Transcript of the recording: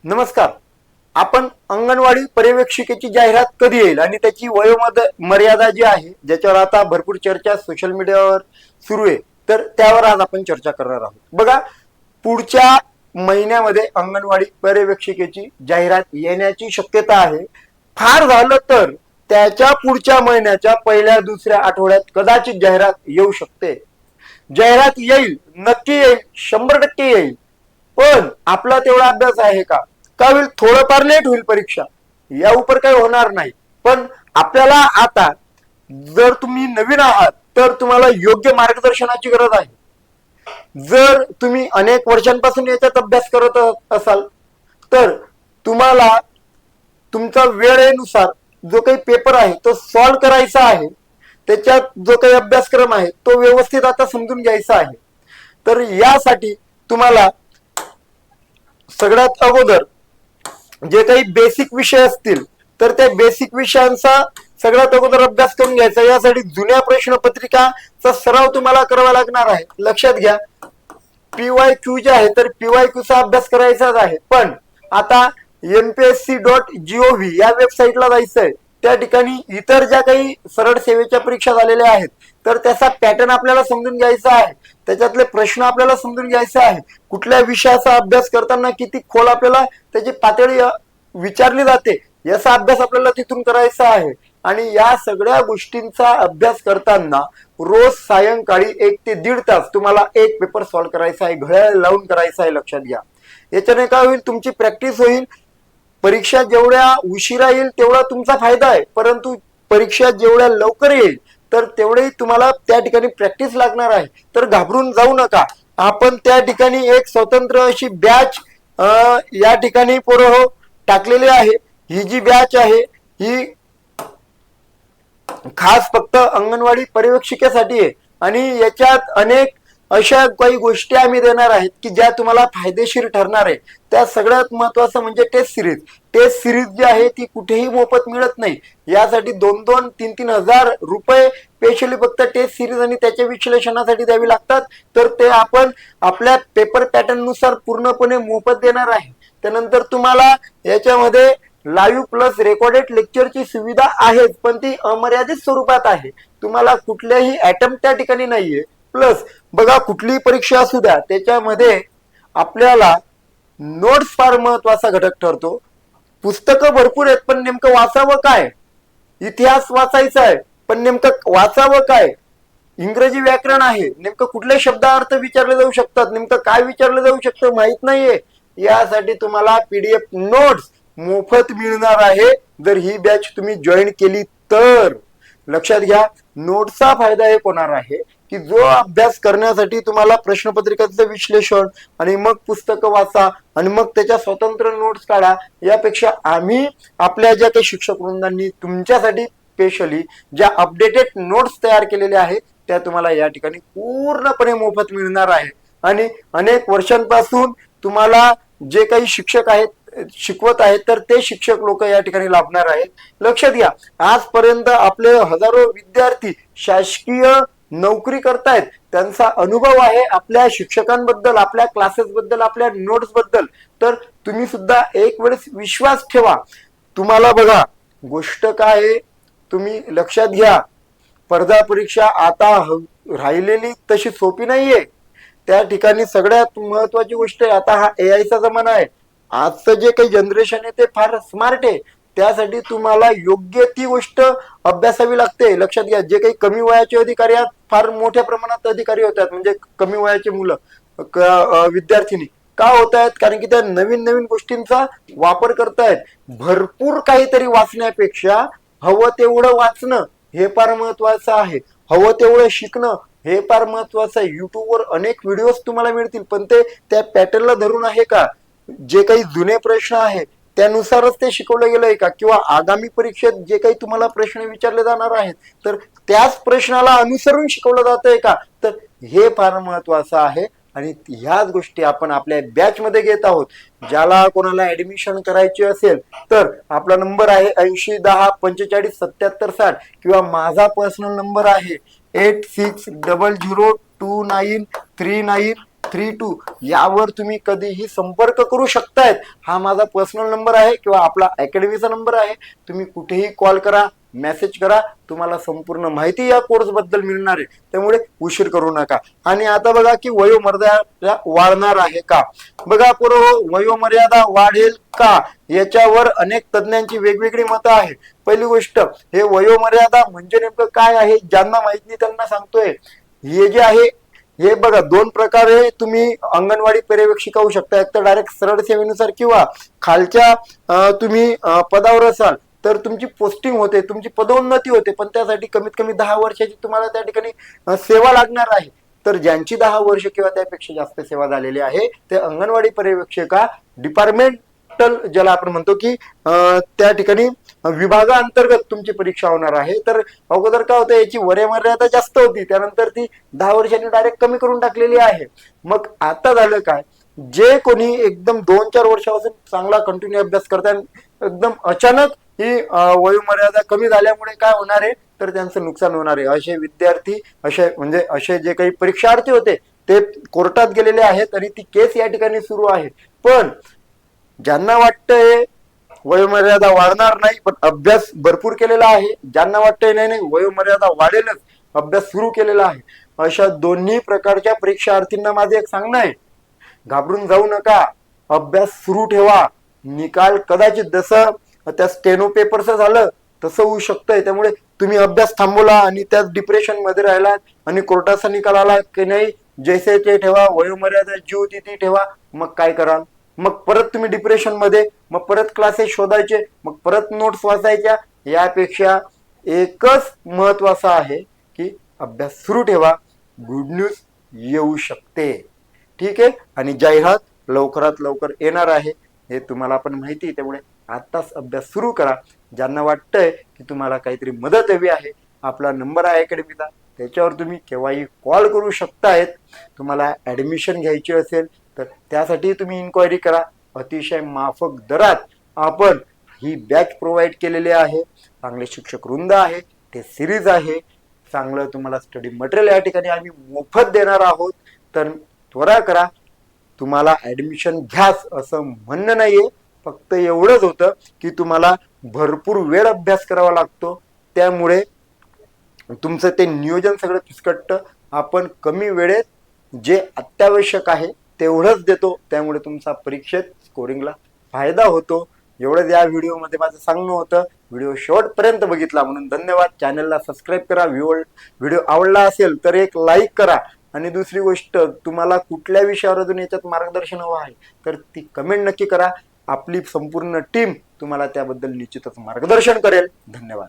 नमस्कार. आपण अंगणवाडी पर्यवेक्षिकेची जाहिरात कधी येईल आणि त्याची मर्यादा जी आहे ज्याच्यावर आता भरपूर चर्चा सोशल मीडियावर सुरू आहे, तर त्यावर आज आपण चर्चा करणार आहोत. बघा, पुढच्या महिन्यामध्ये अंगणवाडी पर्यवेक्षिकेची जाहिरात येण्याची शक्यता आहे. फार झालं तर त्याच्या पुढच्या महिन्याच्या पहिल्या दुसऱ्या आठवड्यात कदाचित जाहिरात येऊ शकते. जाहिरात येईल, नक्की येईल, 100% येईल. पण आपला तेवढा अभ्यास आहे का? का होईल, थोडंफार लेट होईल परीक्षा, या उपर काही होणार नाही. पण आपल्याला आता, जर तुम्ही नवीन आहात तर तुम्हाला योग्य मार्गदर्शनाची गरज आहे. जर तुम्ही अनेक वर्षांपासून याच्यात अभ्यास करत असाल तर तुम्हाला तुमचा वेळेनुसार जो काही पेपर आहे तो सॉल्व्ह करायचा आहे. त्याच्यात जो काही अभ्यासक्रम आहे तो व्यवस्थित आता समजून घ्यायचा आहे. तर यासाठी तुम्हाला सगळ्यात अगोदर जे काही बेसिक विषय असतील तर त्या बेसिक विषयांचा सगळ्यात अगोदर अभ्यास करून घ्यायचा. यासाठी जुन्या प्रश्नपत्रिकाचा सराव तुम्हाला करावा लागणार आहे. लक्षात घ्या, PYQ जे आहे तर PYQ चा अभ्यास करायचाच आहे. पण आता mpsc.gov या वेबसाईटला जायचंय. त्या ठिकाणी इतर ज्या काही सरळ सेवेच्या परीक्षा झालेल्या आहेत तर त्याचा पॅटर्न आपल्याला समजून घ्यायचा आहे. त्याच्यातले प्रश्न आपल्याला समजून घ्यायचे आहे. कुठल्या विषयाचा अभ्यास करताना किती खोल आपल्याला त्याची पातळी विचारली जाते याचा अभ्यास आपल्याला तिथून करायचा आहे. आणि या सगळ्या गोष्टींचा अभ्यास करताना रोज सायंकाळी 1 ते 1.5 तास तुम्हाला एक पेपर सॉल्व्ह करायचा आहे, घड्याळ लावून करायचा आहे. लक्षात घ्या, याच्याने काय होईल, तुमची प्रॅक्टिस होईल. परीक्षा जेवढ्या उशिरा येईल तेवढा तुमचा फायदा आहे, परंतु परीक्षा जेवढ्या लवकर येईल तर तेवढेही तुम्हाला त्या ठिकाणी प्रॅक्टिस लागणार आहे. तर घाबरून जाऊ नका. आपण त्या ठिकाणी एक स्वतंत्र अशी बॅच या ठिकाणी पोरं टाकलेली आहे. ही जी बॅच आहे ही खास फक्त अंगणवाडी पर्यवेक्षिकेसाठी आहे आणि याच्यात अनेक अशा काही गोष्टी आम्ही देणार आहेत की ज्या तुम्हाला फायदेशीर ठरणार आहे. त्या सगळ्यात महत्वाचं म्हणजे टेस्ट सिरीज. टेस्ट सिरीज जी आहे ती कुठेही मोफत मिळत नाही. यासाठी 2-2, 3-3 हजार रुपये स्पेशली फक्त टेस्ट सिरीज आणि त्याच्या विश्लेषणासाठी द्यावी लागतात. तर ते आपण आपल्या पेपर पॅटर्न नुसार पूर्णपणे मोफत देणार आहे. त्यानंतर तुम्हाला याच्यामध्ये लाईव्ह प्लस रेकॉर्डेड लेक्चरची सुविधा आहे, पण ती अमर्यादित स्वरूपात आहे. तुम्हाला कुठल्याही अटेम्प्ट त्या ठिकाणी नाहीये. प्लस बघा, कुठलीही परीक्षा असू द्या त्याच्यामध्ये आपल्याला नोट्स फार महत्वाचा घटक ठरतो. पुस्तकं भरपूर आहेत, पण नेमकं वाचावं काय? इतिहास वाचायचा आहे, पण नेमकं वाचावं काय? इंग्रजी व्याकरण आहे, नेमकं कुठले शब्दार्थ विचारले जाऊ शकतात, नेमकं काय विचारलं जाऊ शकतं माहित नाहीये. यासाठी तुम्हाला PDF नोट्स मोफत मिळणार आहे जर ही बॅच तुम्ही जॉईन केली तर. लक्षात घ्या, नोट्सचा फायदा एक होणार आहे की जो अभ्यास करण्यासाठी तुम्हाला प्रश्नपत्रिकाचं विश्लेषण आणि मग पुस्तकं वाचा आणि मग त्याच्या स्वतंत्र नोट्स काढा, यापेक्षा आम्ही आपल्या ज्या काही शिक्षक वृंदांनी तुमच्यासाठी स्पेशली ज्या अपडेटेड नोट्स तयार केलेल्या आहेत त्या तुम्हाला या ठिकाणी पूर्णपणे मोफत मिळणार आहे. आणि अनेक वर्षांपासून तुम्हाला जे काही शिक्षक आहेत शिकवत आहेत तर ते शिक्षक लोक या ठिकाणी लाभणार आहेत. लक्षात घ्या, आजपर्यंत आपले हजारो विद्यार्थी शासकीय नोकरी करतायत. त्यांचा अनुभव आहे आपल्या शिक्षकांबद्दल, आपल्या क्लासेस बद्दल, आपल्या नोट्स बद्दल. तर तुम्ही सुद्धा एक वेळेस विश्वास ठेवा. तुम्हाला बघा, गोष्ट काय आहे तुम्ही लक्षात घ्या, स्पर्धा परीक्षा आता राहिलेली तशी सोपी नाहीये. त्या ठिकाणी सगळ्यात महत्वाची गोष्ट आहे, आता हा AI चा जमाना आहे. आजचं जे काही जनरेशन आहे ते फार स्मार्ट आहे. त्यासाठी तुम्हाला योग्य ती गोष्ट अभ्यासावी लागते. लक्षात घ्या, जे काही कमी वयाचे अधिकारी आहेत फार मोठ्या प्रमाणात अधिकारी होतात, म्हणजे कमी वयाचे मुलं विद्यार्थिनी का होत आहेत, कारण की त्या नवीन नवीन गोष्टींचा वापर करतायत. भरपूर काहीतरी वाचण्यापेक्षा हवं तेवढं वाचणं हे फार महत्वाचं आहे. हवं तेवढं शिकणं हे फार महत्वाचं आहे. युट्यूबवर अनेक व्हिडिओज तुम्हाला मिळतील, पण ते त्या पॅटर्नला धरून आहे का? जे काही जुने प्रश्न आहेत त्यानुसारच ते शिकवलं गेलंय का? किंवा आगामी परीक्षेत जे काही तुम्हाला प्रश्न विचारले जाणार आहेत तर त्याच प्रश्नाला अनुसरून शिकवलं जातंय का? तर हे फार महत्वाचं आहे. आणि ह्याच गोष्टी आपण आपल्या बॅच मध्ये घेत आहोत. ज्याला कोणाला ऍडमिशन करायची असेल तर आपला नंबर आहे 8010457760 किंवा माझा पर्सनल नंबर आहे 86002939 92 यावर तुम्ही कधीही संपर्क करू शकतायत. हा माझा पर्सनल नंबर आहे किंवा आपला अकॅडमीचा नंबर आहे. तुम्ही कुठेही कॉल करा, मेसेज करा, तुम्हाला संपूर्ण माहिती या कोर्स बद्दल मिळणार आहे. त्यामुळे उशीर करू नका. आणि आता बघा की वयोमर्यादा वाढणार आहे का? बघा पोरं, वयोमर्यादा वाढेल का याच्यावर अनेक तज्ञांची वेगवेगळी मतं आहे. पहिली गोष्ट, हे वयोमर्यादा म्हणजे नेमकं काय आहे, ज्यांना माहित नाही त्यांना सांगतोय. हे जे आहे हे बघा, दोन प्रकारे तुम्ही अंगणवाडी पर्यवेक्षिका होऊ शकता. एक तर डायरेक्ट सरळ सेवेनुसार किंवा खालच्या तुम्ही पदावर असाल तर तुमची पोस्टिंग होते, तुमची पदोन्नती होते, पण त्यासाठी कमीत कमी 10 वर्षाची तुम्हाला त्या ठिकाणी सेवा लागणार आहे. तर ज्यांची 10 वर्ष किंवा त्यापेक्षा जास्त सेवा झालेली आहे ते अंगणवाडी पर्यवेक्षिका डिपार्टमेंटल, ज्याला आपण म्हणतो की त्या ठिकाणी विभागाअंतर्गत तुमची परीक्षा होणार आहे. तर अगोदर काय होतं, याची वयोमर्यादा जास्त होती, त्यानंतर ती 10 वर्षांनी डायरेक्ट कमी करून टाकलेली आहे. मग आता झालं काय, जे कोणी एकदम 2-4 वर्षापासून चांगला कंटिन्यू अभ्यास करतात, एकदम अचानक ही वयोमर्यादा कमी झाल्यामुळे काय होणार आहे, तर त्यांचं नुकसान होणार आहे. असे विद्यार्थी, असे जे काही परीक्षार्थी होते ते कोर्टात गेलेले आहेत आणि ती केस या ठिकाणी सुरू आहे. पण ज्यांना वाटतंय वयोमर्यादा वाढणार नाही, पण अभ्यास भरपूर केलेला आहे, ज्यांना वाटतंय नाही नाही वयोमर्यादा वाढेलच, अभ्यास सुरू केलेला आहे, अशा दोन्ही प्रकारच्या परीक्षार्थींना माझे एक सांगणं आहे, घाबरून जाऊ नका, अभ्यास सुरू ठेवा. निकाल कदाचित जसं त्या स्टेनो पेपरचं झालं तसं होऊ शकतंय. त्यामुळे तुम्ही अभ्यास थांबवला आणि त्याच डिप्रेशन मध्ये राहिलात आणि कोर्टाचा निकाल आला की नाही, जैसे ते ठेवा, वयोमर्यादा जी होती ती ठेवा, मग काय कराल? मग परत तुम्ही डिप्रेशन मध्ये, मग परत क्लासेस शोधायचे, मग परत नोट्स वाचायच्या. यापेक्षा एकच महत्वाचं आहे की अभ्यास सुरू ठेवा, गुड न्यूज येऊ शकते. ठीक आहे. आणि जाहिरात लवकरात लवकर येणार आहे, हे तुम्हाला पण माहिती आहे. त्यामुळे आताच अभ्यास सुरू करा. ज्यांना वाटतंय की तुम्हाला काहीतरी मदत हवी आहे, आपला नंबर आहे अकॅडमीचा, त्याच्यावर तुम्ही केव्हाही कॉल करू शकतायत. तुम्हाला ऍडमिशन घ्यायची असेल तर त्यासाठी तुम्ही इन्क्वायरी करा. अतिशय माफक दरात आपण ही बॅच प्रोव्हाइड केलेली आहे. चांगले शिक्षक वृंद आहे, टेस्ट सिरीज आहे, चांगलं तुम्हाला स्टडी मटेरियल या ठिकाणी आम्ही मोफत देणार आहोत. तर त्वरा करा. तुम्हाला ऍडमिशन घ्याच असं म्हणणं नाहीये, फक्त एवढंच होतं की तुम्हाला भरपूर वेळ अभ्यास करावा लागतो, त्यामुळे तुमचं ते नियोजन सगळं फिसकटतं. आपण कमी वेळेत जे अत्यावश्यक आहे तेवढंच देतो, त्यामुळे तुमचा परीक्षेत स्कोरिंगला फायदा होतो. एवढंच या व्हिडिओमध्ये माझं सांगणं होतं. व्हिडिओ शेवटपर्यंत बघितला म्हणून धन्यवाद. चॅनलला सबस्क्राईब करा. व्हिडिओ आवडला असेल तर एक लाईक करा. आणि दुसरी गोष्ट, तुम्हाला कुठल्या विषयावर अजून याच्यात मार्गदर्शन हवं आहे तर ती कमेंट नक्की करा. आपली संपूर्ण टीम तुम्हाला त्याबद्दल निश्चितच मार्गदर्शन करेल. धन्यवाद.